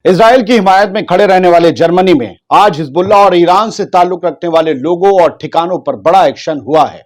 Israel की हिमायत में खड़े रहने वाले जर्मनी में आज हिजबुल्ला और ईरान से ताल्लुक रखने वाले लोगों और ठिकानों पर बड़ा एक्शन हुआ है।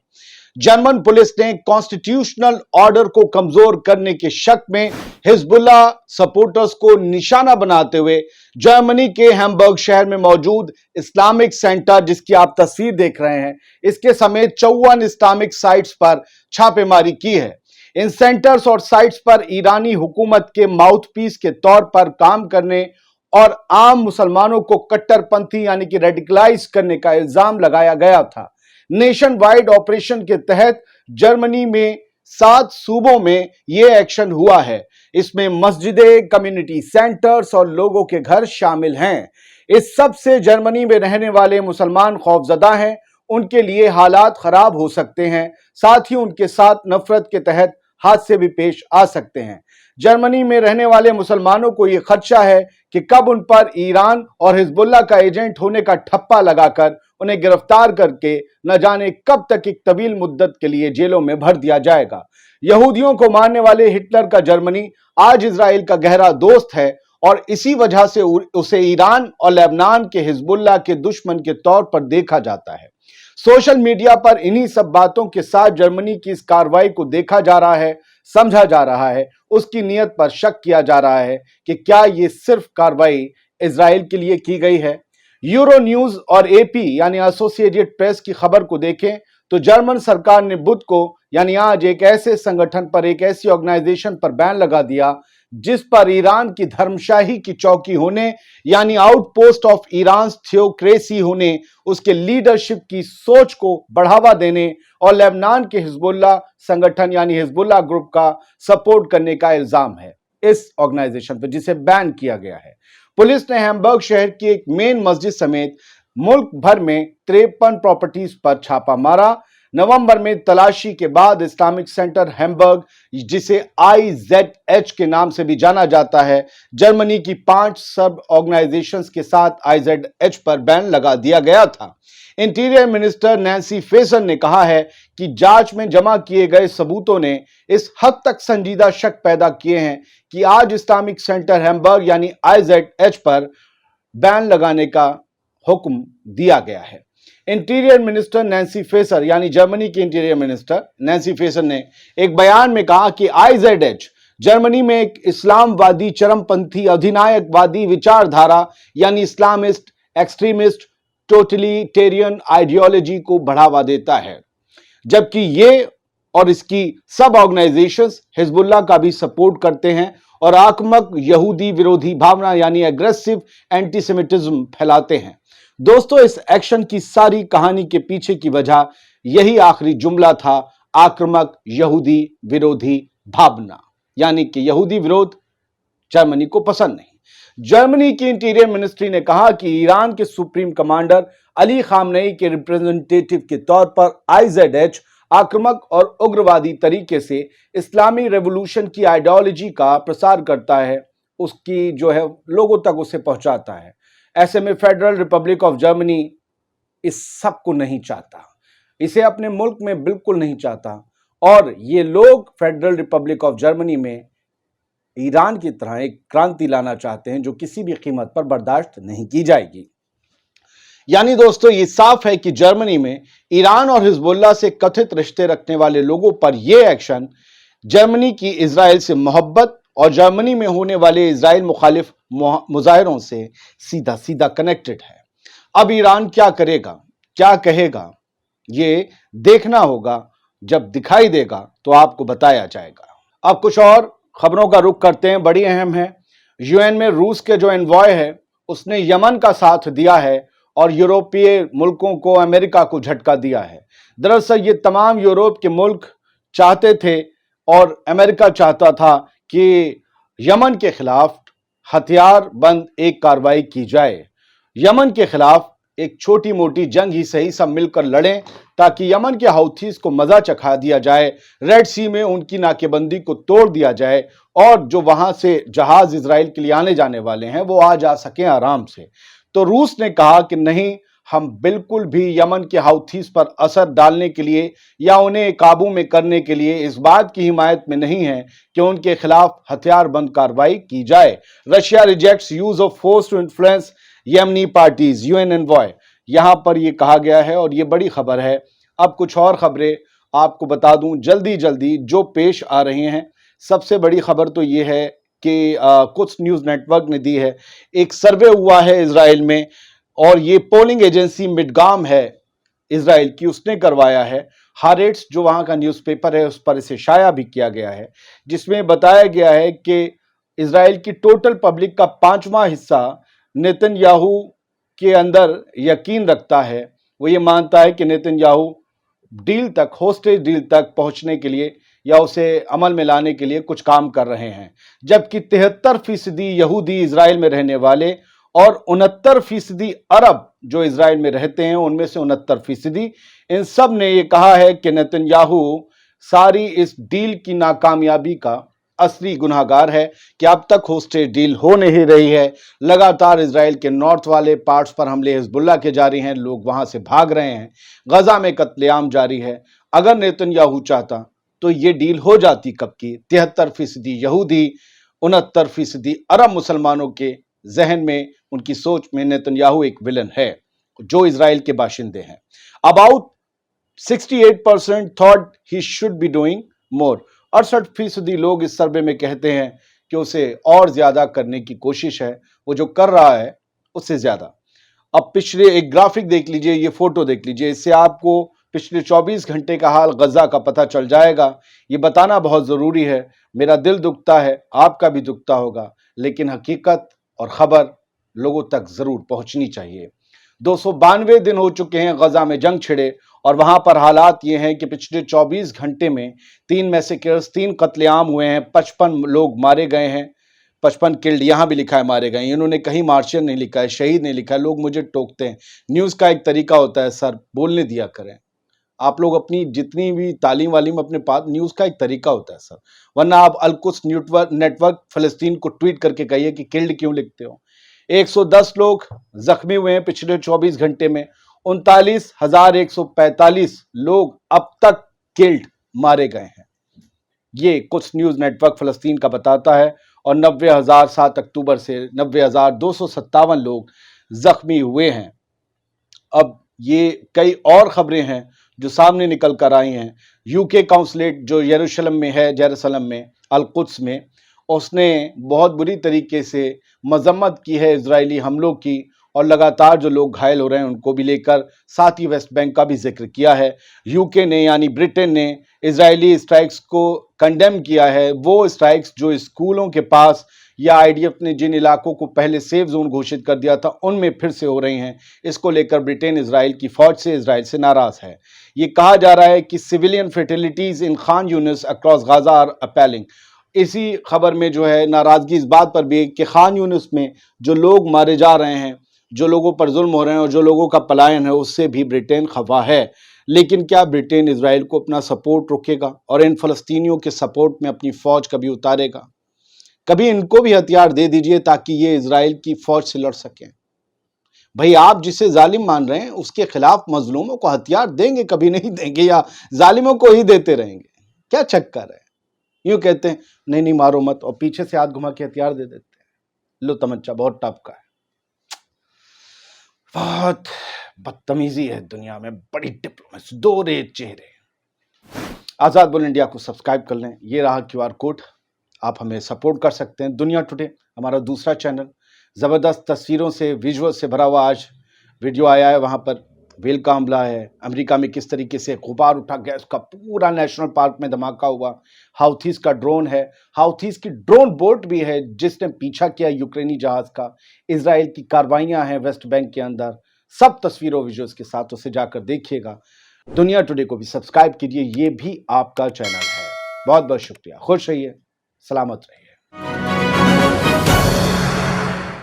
जर्मन पुलिस ने कॉन्स्टिट्यूशनल ऑर्डर को कमजोर करने के शक में हिजबुल्ला सपोर्टर्स को निशाना बनाते हुए जर्मनी के हैम्बर्ग शहर में मौजूद इस्लामिक सेंटर, जिसकी आप तस्वीर देख रहे हैं, इसके समेत 54 इस्लामिक साइट्स पर छापेमारी की है। इन सेंटर्स और साइट्स पर ईरानी हुकूमत के माउथपीस के तौर पर काम करने और आम मुसलमानों को कट्टरपंथी यानी कि रेडिकलाइज करने का इल्जाम लगाया गया था। नेशन वाइड ऑपरेशन के तहत जर्मनी में 7 सूबों में यह एक्शन हुआ है। इसमें मस्जिदें, कम्युनिटी सेंटर्स और लोगों के घर शामिल हैं। इस सब से जर्मनी में रहने वाले मुसलमान खौफजदा हैं, उनके लिए हालात खराब हो सकते हैं, साथ ही उनके साथ नफरत के तहत हादसे भी पेश आ सकते हैं। जर्मनी में रहने वाले मुसलमानों को यह खदशा है कि कब उन पर ईरान और हिजबुल्ला का एजेंट होने का ठप्पा लगाकर उन्हें गिरफ्तार करके न जाने कब तक एक तवील मुद्दत के लिए जेलों में भर दिया जाएगा। यहूदियों को मारने वाले हिटलर का जर्मनी आज इजराइल का गहरा दोस्त है और इसी वजह से उसे ईरान और लेबनान के हिजबुल्ला के दुश्मन के तौर पर देखा जाता है। सोशल मीडिया पर इन्हीं सब बातों के साथ जर्मनी की इस कार्रवाई को देखा जा रहा है, समझा जा रहा है, उसकी नीयत पर शक किया जा रहा है कि क्या ये सिर्फ कार्रवाई इजराइल के लिए की गई है। यूरो न्यूज और एपी यानी एसोसिएटेड प्रेस की खबर को देखें तो जर्मन सरकार ने बुध को यानी आज एक ऐसे संगठन पर, एक ऐसी ऑर्गेनाइजेशन पर बैन लगा दिया जिस पर ईरान की धर्मशाही की चौकी होने यानी आउटपोस्ट ऑफ ईरान थियोक्रेसी होने, उसके लीडरशिप की सोच को बढ़ावा देने और लेबनान के हिजबुल्ला संगठन यानी हिजबुल्ला ग्रुप का सपोर्ट करने का इल्जाम है इस ऑर्गेनाइजेशन पर, जिसे बैन किया गया है। पुलिस ने हैम्बर्ग शहर की एक मेन मस्जिद समेत मुल्क भर में 53 प्रॉपर्टीज पर छापा मारा। नवंबर में तलाशी के बाद इस्लामिक सेंटर हैम्बर्ग, जिसे IZH के नाम से भी जाना जाता है, जर्मनी की 5 सब ऑर्गेनाइजेशंस के साथ IZH पर बैन लगा दिया गया था। इंटीरियर मिनिस्टर नैन्सी फेसर ने कहा है कि जांच में जमा किए गए सबूतों ने इस हद तक संजीदा शक पैदा किए हैं कि आज इस्लामिक सेंटर हैम्बर्ग यानी IZH पर बैन लगाने का हुक्म दिया गया है। इंटीरियर मिनिस्टर नैन्सी फेसर यानी जर्मनी की इंटीरियर मिनिस्टर नैन्सी फेसर ने एक बयान में कहा कि IZH जर्मनी में एक इस्लामवादी, चरमपंथी, अधिनायकवादी विचारधारा यानी इस्लामिस्ट, एक्सट्रीमिस्ट, टोटलिटेरियन आइडियोलॉजी को बढ़ावा देता है, जबकि ये और इसकी सब ऑर्गेनाइजेशंस हिजबुल्ला का भी सपोर्ट करते हैं और आक्रामक यहूदी विरोधी भावना यानी एग्रेसिव एंटीसेमिटिज्म फैलाते हैं। दोस्तों, इस एक्शन की सारी कहानी के पीछे की वजह यही आखिरी जुमला था, आक्रामक यहूदी विरोधी भावना, यानी कि यहूदी विरोध जर्मनी को पसंद नहीं। जर्मनी की इंटीरियर मिनिस्ट्री ने कहा कि ईरान के सुप्रीम कमांडर अली खामनेई के रिप्रेजेंटेटिव के तौर पर IZH आक्रामक और उग्रवादी तरीके से इस्लामी रेवोल्यूशन की आइडियोलॉजी का प्रसार करता है, उसकी जो है लोगों तक उसे पहुंचाता है। ऐसे में फेडरल रिपब्लिक ऑफ जर्मनी इस सब को नहीं चाहता, इसे अपने मुल्क में बिल्कुल नहीं चाहता, और ये लोग फेडरल रिपब्लिक ऑफ जर्मनी में ईरान की तरह एक क्रांति लाना चाहते हैं जो किसी भी कीमत पर बर्दाश्त नहीं की जाएगी। यानी दोस्तों, ये साफ है कि जर्मनी में ईरान और हिजबुल्ला से कथित रिश्ते रखने वाले लोगों पर यह एक्शन जर्मनी की इजराइल से मोहब्बत और जर्मनी में होने वाले इजराइल मुखालिफ मुजाहिरों से सीधा सीधा कनेक्टेड है। अब ईरान क्या करेगा, क्या कहेगा, ये देखना होगा। जब दिखाई देगा तो आपको बताया जाएगा। अब कुछ और खबरों का रुख करते हैं, बड़ी अहम है। यूएन में रूस के जो एनवॉय है उसने यमन का साथ दिया है और यूरोपीय मुल्कों को, अमेरिका को झटका दिया है। दरअसल ये तमाम यूरोप के मुल्क चाहते थे और अमेरिका चाहता था कि यमन के खिलाफ हथियार बंद एक कार्रवाई की जाए। यमन के खिलाफ एक छोटी मोटी जंग ही सही, सब मिलकर लड़ें ताकि यमन के हौथीज को मजा चखा दिया जाए, रेड सी में उनकी नाकेबंदी को तोड़ दिया जाए और जो वहां से जहाज इजराइल के लिए आने जाने वाले हैं वो आ जा सकें आराम से। तो रूस ने कहा कि नहीं, हम बिल्कुल भी यमन के हाउथीज पर असर डालने के लिए या उन्हें काबू में करने के लिए इस बात की हिमायत में नहीं है कि उनके खिलाफ हथियार बंद कार्रवाई की जाए। Russia rejects use of force to influence Yemeni parties, UN envoy, यहां पर यह कहा गया है और ये बड़ी खबर है। अब कुछ और खबरें आपको बता दूं जल्दी जल्दी जो पेश आ रही हैं। सबसे बड़ी खबर तो ये है कि कुछ न्यूज़ नेटवर्क ने दी है, एक सर्वे हुआ है इजराइल में और ये पोलिंग एजेंसी मिडगाम है इजराइल की, उसने करवाया है। हारेट्स जो वहाँ का न्यूज़पेपर है उस पर इसे शाया भी किया गया है, जिसमें बताया गया है कि इजराइल की टोटल पब्लिक का 5वां हिस्सा नेतन्याहू के अंदर यकीन रखता है। वो ये मानता है कि नेतन्याहू डील तक, होस्टेज डील तक पहुंचने के लिए या उसे अमल में लाने के लिए कुछ काम कर रहे हैं, जबकि 73% यहूदी इजराइल में रहने वाले और 69% अरब जो इजराइल में रहते हैं, उनमें से 69% इन सब ने ये कहा है कि नेतन्याहू सारी इस डील की नाकामयाबी का असली गुनहगार है कि अब तक होस्टेज डील हो नहीं रही है। लगातार इजराइल के नॉर्थ वाले पार्ट्स पर हमले हिजबुल्लाह के जारी हैं, लोग वहां से भाग रहे हैं, गजा में कत्लेआम जारी है। अगर नेतन्याहू चाहता तो ये डील हो जाती कब की। 73% यहूदी, 69% अरब मुसलमानों के जहन में, उनकी सोच में नेतन्याहू एक विलन है जो इजराइल के बाशिंदे हैं। About 68% thought he should be doing more. 68% लोग इस सर्वे में कहते हैं कि उसे और ज्यादा करने की कोशिश है, वो जो कर रहा है उससे ज्यादा। अब पिछले एक ग्राफिक देख लीजिए, ये फोटो देख लीजिए, इससे आपको पिछले 24 घंटे का हाल गजा का पता चल जाएगा। ये बताना बहुत जरूरी है। मेरा दिल दुखता है, आपका भी दुखता होगा, लेकिन हकीकत और खबर लोगों तक जरूर पहुंचनी चाहिए। 292 दिन हो चुके हैं गजा में जंग छिड़े और वहां पर हालात ये हैं कि पिछले 24 घंटे में 3 मैसेकर्स, 3 कत्लेआम हुए हैं, 55 लोग मारे गए हैं। 55 किल्ड यहां भी लिखा है मारे गए, इन्होंने कहीं मार्शल नहीं लिखा है, शहीद नहीं लिखा है। लोग मुझे टोकते हैं, न्यूज का एक तरीका होता है सर, बोलने दिया करें। आप लोग अपनी जितनी भी तालीम वालीम अपने पास, न्यूज का एक तरीका होता है सर, वरना आप अलकुस नेटवर्क फलस्तीन को ट्वीट करके कहिए कि किल्ड क्यों लिखते हो। 110 लोग जख्मी हुए हैं पिछले 24 घंटे में, 39,145 लोग अब तक किल्ड मारे गए हैं। ये कुछ न्यूज नेटवर्क फलस्तीन का बताता है और 90,000 7 अक्टूबर से 90,257 लोग जख्मी हुए हैं। अब ये कई और खबरें हैं जो सामने निकल कर आई हैं। यूके काउंसलेट जो यरूशलेम में है, जेरूसलम में, अल-कुद्स में, उसने बहुत बुरी तरीके से मजम्मत की है इजरायली हमलों की और लगातार जो लोग घायल हो रहे हैं उनको भी लेकर, साथ ही वेस्ट बैंक का भी जिक्र किया है। यूके ने यानी ब्रिटेन ने इजरायली स्ट्राइक्स को कंडेम किया है। वो स्ट्राइक्स जो स्कूलों के पास या आईडीएफ ने जिन इलाकों को पहले सेफ जोन घोषित कर दिया था उनमें फिर से हो रही हैं। इसको लेकर ब्रिटेन इजराइल की फौज से, इजराइल से नाराज है। ये कहा जा रहा है कि civilian fatalities in Khan Younis across Gaza are appalling. इसी खबर में जो है नाराजगी इस बात पर भी है कि खान यूनिस में जो लोग मारे जा रहे हैं, जो लोगों पर जुल्म हो रहे हैं और जो लोगों का पलायन है, उससे भी ब्रिटेन खफा है। लेकिन क्या ब्रिटेन इजराइल को अपना सपोर्ट रोकेगा और इन फलस्तीनियों के सपोर्ट में अपनी फौज कभी उतारेगा? कभी इनको भी हथियार दे दीजिए ताकि ये इजराइल की फौज से लड़ सकें। भाई आप जिसे जालिम मान रहे हैं उसके खिलाफ मजलूमों को हथियार देंगे, कभी नहीं देंगे या जालिमों को ही देते रहेंगे? क्या चक्कर है? यूं कहते हैं नहीं नहीं मारो मत और पीछे से हाथ घुमा के हथियार दे देते हैं। लो तमंचा, बहुत टफ का है। बहुत बदतमीजी है दुनिया में, बड़ी डिप्लोमेसी, दो रेत चेहरे। आजाद बोल इंडिया को सब्सक्राइब कर लें, ये रहा QR कोड, आप हमें सपोर्ट कर सकते हैं। दुनिया टुडे हमारा दूसरा चैनल, ज़बरदस्त तस्वीरों से, विजुअल से भरा हुआ आज वीडियो आया है। वहाँ पर व्हेल का हमला है, अमेरिका में किस तरीके से गुबार उठा गया, उसका पूरा नेशनल पार्क में धमाका हुआ। हाउथीज का ड्रोन है, हाउथीज की ड्रोन बोट भी है जिसने पीछा किया यूक्रेनी जहाज का। इजराइल की कार्रवाइयाँ हैं वेस्ट बैंक के अंदर। सब तस्वीरों विजुअल्स के साथ उसे जाकर देखिएगा। दुनिया टुडे को भी सब्सक्राइब कीजिए, ये भी आपका चैनल है। बहुत बहुत शुक्रिया, खुश रहिए, सलामत रहिए।